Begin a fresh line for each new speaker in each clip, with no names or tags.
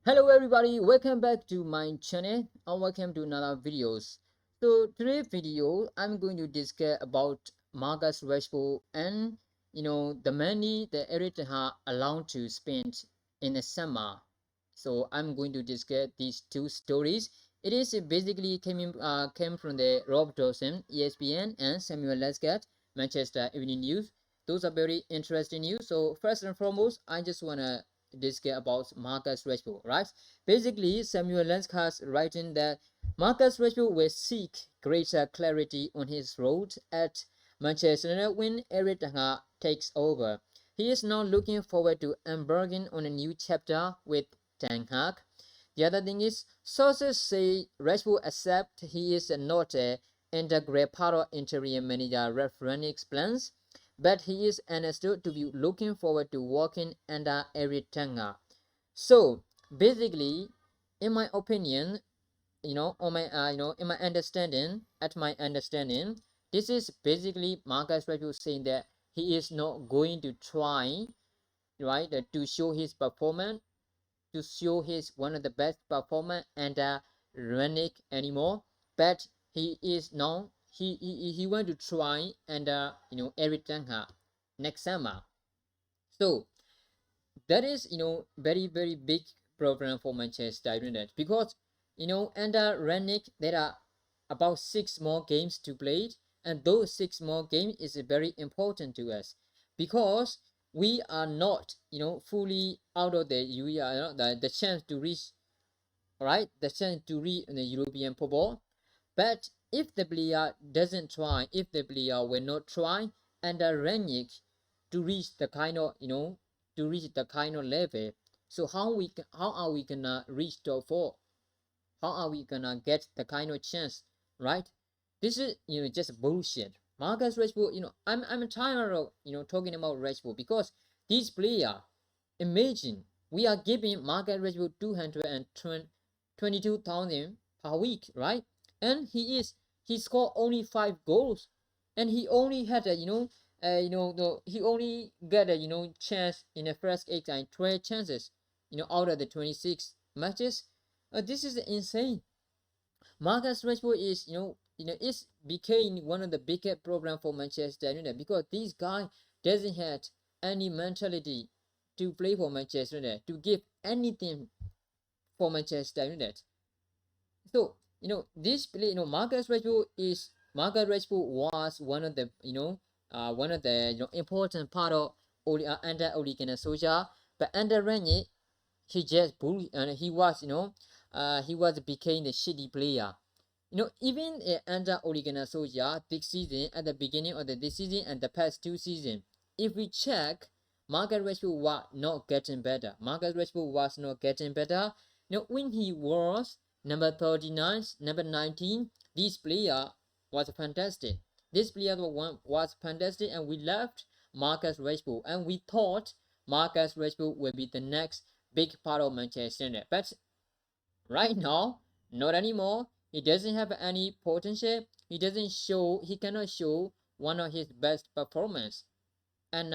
Hello everybody, welcome back to my channel and welcome to another videos. So today's video I'm going to discuss about Marcus Rashford and the money that Eric Ten allowed to spend in the summer. So I'm going to discuss these two stories. It is basically came from the Rob Dawson, ESPN, and Samuel Lescott, Manchester Evening News. Those are very interesting news. So first and foremost, I just wanna discuss about Marcus Rashford, right? Basically, Samuel Lescott writing that Marcus Rashford will seek greater clarity on his road at Manchester United when Eric Ten Hag takes over. He is now looking forward to embarking on a new chapter with Ten Hag. The other thing is, sources say Rashford accept he is not a integral part of interim manager Rangnick's plans, but he is understood to be looking forward to working under Eric Ten Hag. So basically, in my opinion, on my in my understanding, this is basically Marcus Rashford saying that he is not going to try, right, to show his performance, to show his one of the best performer under Rangnick anymore, but he is now he want to try under Eric Ten Hag next summer. So that is very big problem for Manchester United because under Rangnick there are about 6 more games to play, and those 6 more games is very important to us because we are not fully out of the chance to reach, right, the chance to reach the European football. But if the player doesn't try, if the player will not try under Rangnick to reach the kind of level, so how are we gonna reach top four? How are we gonna get the kind of chance, right? This is just bullshit. Marcus Rashford, I'm tired of talking about Rashford because this player, imagine we are giving Marcus Rashford 222,000 per week, right? And he scored only 5 goals, and he only had he only got a chance in the first 8 and 12 chances, out of the 26 matches. This is insane. Marcus Rashford is is became one of the biggest problem for Manchester United because this guy doesn't have any mentality to play for Manchester United, to give anything for Manchester United. So this play, Marcus Rashford was one of the important part of under Ole Gunnar Solskjaer, but under Rangnick he just bully and he was became a shitty player. Even under Ole Gunnar Solskjaer this season, at the beginning of this season and the past 2 seasons, if we check, Marcus Rashford was not getting better. Marcus Rashford was not getting better. When he was number 39, number 19, this player was fantastic. This player was fantastic, and we left Marcus Rashford, and we thought Marcus Rashford will be the next big part of Manchester United. But right now, not anymore. He doesn't have any potential. He cannot show one of his best performance. And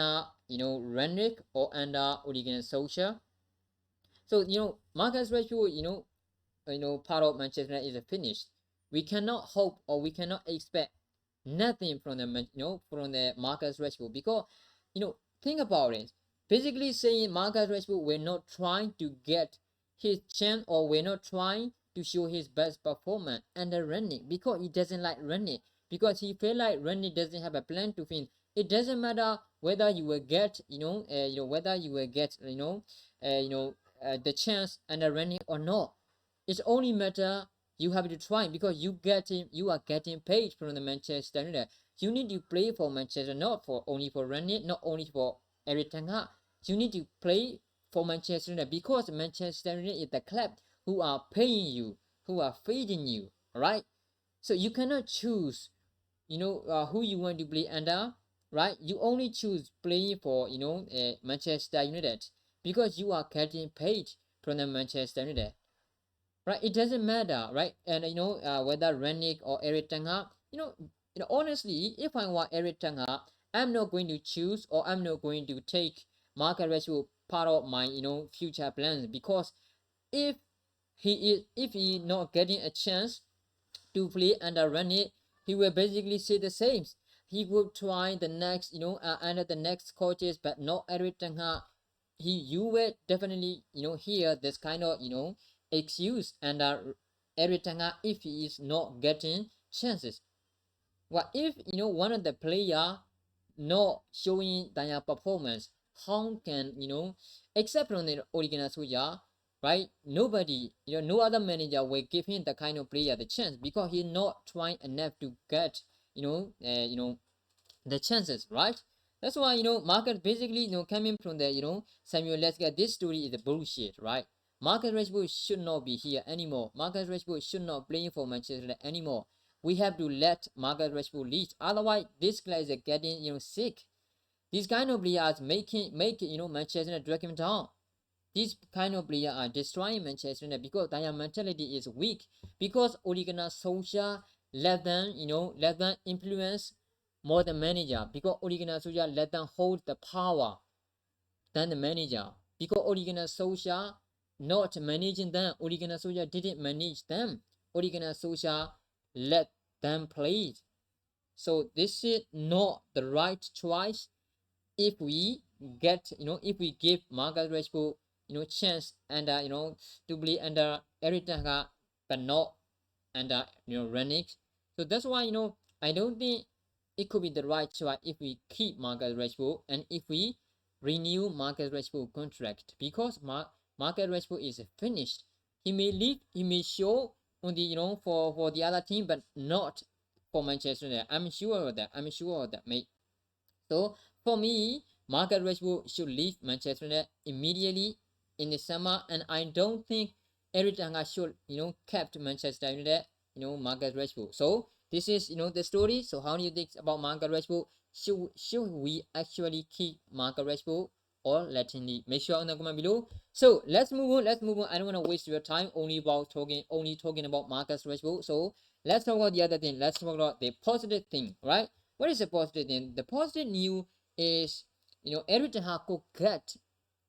Rangnick or Ole Gunnar Solskjaer. So Marcus Rashford, part of Manchester United is finished. We cannot hope or we cannot expect nothing from the Marcus Rashford because think about it. Basically saying Marcus Rashford will not try to get his chance or will not try to show his best performance under Rangnick because he doesn't like Rangnick, because he feel like Rangnick doesn't have a plan to win. It doesn't matter whether you will get whether you will get the chance under Rangnick or not. It's only matter you have to try because you are getting paid from the Manchester United. You need to play for Manchester, not for only for Rangnick, not only for Eric Ten Hag. You need to play for Manchester United because Manchester United is the club who are paying you, who are feeding you, right? So you cannot choose, who you want to play under, right? You only choose playing for, Manchester United because you are getting paid from the Manchester United, right? It doesn't matter, right? And whether Rangnick or Eric Ten Hag, honestly, if I want Eric Ten Hag, I'm not going to choose or I'm not going to take Marcus Rashford part of my future plans, because if if he not getting a chance to play under Rene, he will basically say the same. He would try the next, under the next coaches, but not Eric Ten Hag. You will definitely, hear this kind of, excuse under Eric Ten Hag if he is not getting chances. What if, one of the player not showing their performance? How can, except from the original Suya, right? Nobody, no other manager will give him the kind of player the chance, because he's not trying enough to get, the chances, right? That's why, Marcus basically, coming from the, Samuel, let's get this story is a bullshit, right? Marcus Rashford should not be here anymore. Marcus Rashford should not play for Manchester United anymore. We have to let Marcus Rashford lead. Otherwise, this guy is getting, sick. These kind of players make Manchester United drag him down. These kind of players are destroying Manchester United because their mentality is weak. Because Ole Gunnar Solskjaer let them, let them influence more than manager. Because Ole Gunnar Solskjaer let them hold the power than the manager. Because Ole Gunnar Solskjaer not managing them. Ole Gunnar Solskjaer didn't manage them. Ole Gunnar Solskjaer let them play. So this is not the right choice. If we get, if we give Marcus Rashford, chance and to play under Eric Ten Hag, but not under Renick. So that's why I don't think it could be the right choice if we keep Marcus Rashford and if we renew Marcus Rashford contract, because Marcus Rashford is finished. He may leave, he may show on the for the other team, but not for Manchester United. I'm sure of that. I'm sure of that, mate. So for me, Marcus Rashford should leave Manchester United immediately in the summer, and I don't think Eric Ten Hag should kept Manchester United Marcus Rashford. So this is the story. So how do you think about Marcus Rashford? Should we actually keep Marcus Rashford or let him leave? Make sure in the comment below. So let's move on. Let's move on. I don't want to waste your time only talking about Marcus Rashford. So let's talk about the other thing. Let's talk about the positive thing, right? What is the positive thing? The positive news is, Eric Ten Hag could get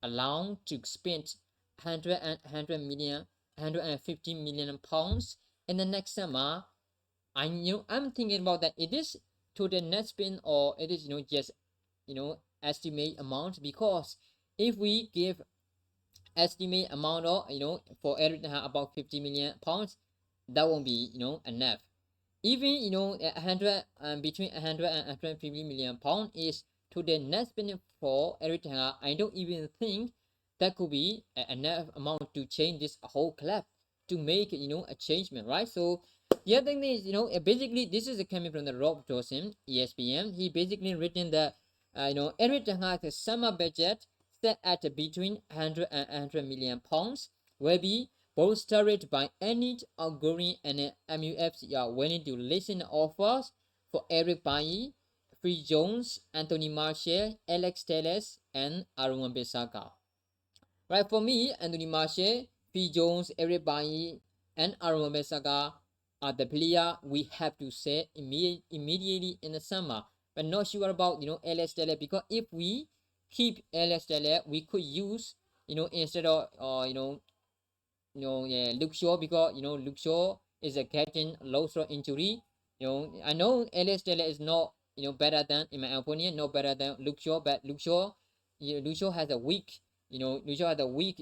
allowed to spend 100 million, 150 million pounds in the next summer. I'm thinking about that. It is to the net spend, or it is just estimate amount, because if we give estimate amount of for Eric Ten Hag about 50 million pounds, that won't be enough. Even 100 between 100 and 150 million pound is to the net spending for Eric Ten Hag. I don't even think that could be enough amount to change this whole club, to make a changement, right? So the other thing is basically this is coming from the Rob Dawson, ESPN. He basically written that Eric Ten Hag's summer budget set at between 100 and 100 million pounds will be bolstered by any outgoing and MUFC are willing to listen offers for Eric Bailly, Free Jones, Anthony Martial, Alex Telles, and Aaron Wan-Bissaka. Right, for me, Anthony Martial, Free Jones, Eric Bailly, and Aaron Wan-Bissaka are the player we have to say immediately in the summer. But not sure about Alex Telles, because if we keep Alex Telles, we could use instead of Luke Shaw, because Luke Shaw is getting low throw injury. I know Alex Taylor is not better than, in my opinion, not better than Luke Shaw, but Luke Shaw has a weak Luke Shaw has a weak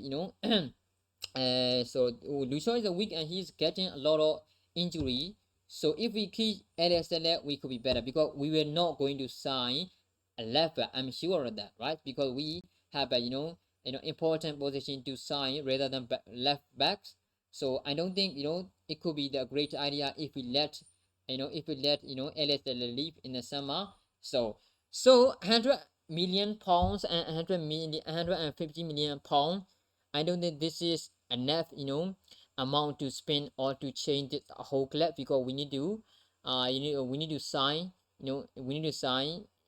so Luke Shaw is a weak and he's getting a lot of injury. So if we keep Alex Taylor, we could be better, because we were not going to sign a left back. I'm sure of that, right? Because we have a important position to sign rather than left backs. So I don't think it could be the great idea if we let Alex Taylor leave in the summer. So 100 million pounds and 150 million pounds. I don't think this is enough amount to spend or to change the whole club, because we need to we need to sign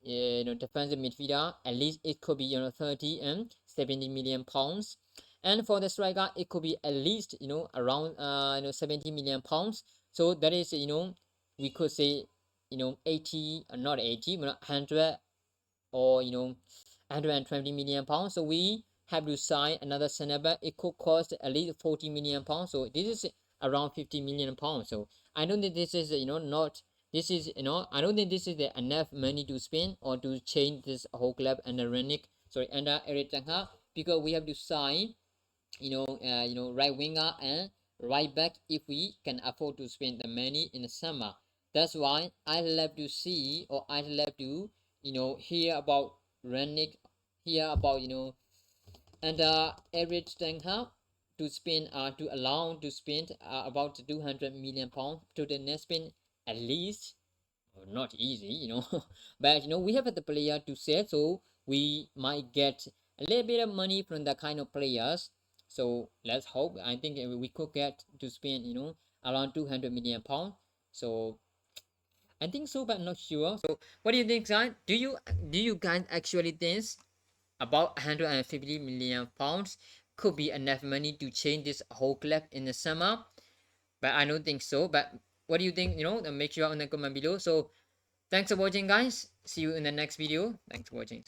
defensive midfielder. At least it could be 30 and 70 million pounds, and for the striker it could be at least around 70 million pounds. So that is we could say 80, not 80 but 100 or 120 million pounds. So we have to sign another center back, it could cost at least 40 million pounds. So this is around 50 million pounds. So I don't think this is not this is I don't think this is enough money to spend or to change this whole club under Erik Ten Hag, because we have to sign right winger and right back if we can afford to spend the money in the summer. That's why I love to see, or I love to hear about Renick, hear about and Eric Ten Hag to spend to allow to spend about 200 million pounds to the next spend at least. Not easy, but we have the player to sell, so we might get a little bit of money from that kind of players. So let's hope. I think we could get to spend around 200 million pounds. So I think so, but I'm not sure. So what do you think, guys? Do you guys actually think about 150 million pounds could be enough money to change this whole club in the summer? But I don't think so. But what do you think? Make sure on the comment below. So thanks for watching, guys. See you in the next video. Thanks for watching.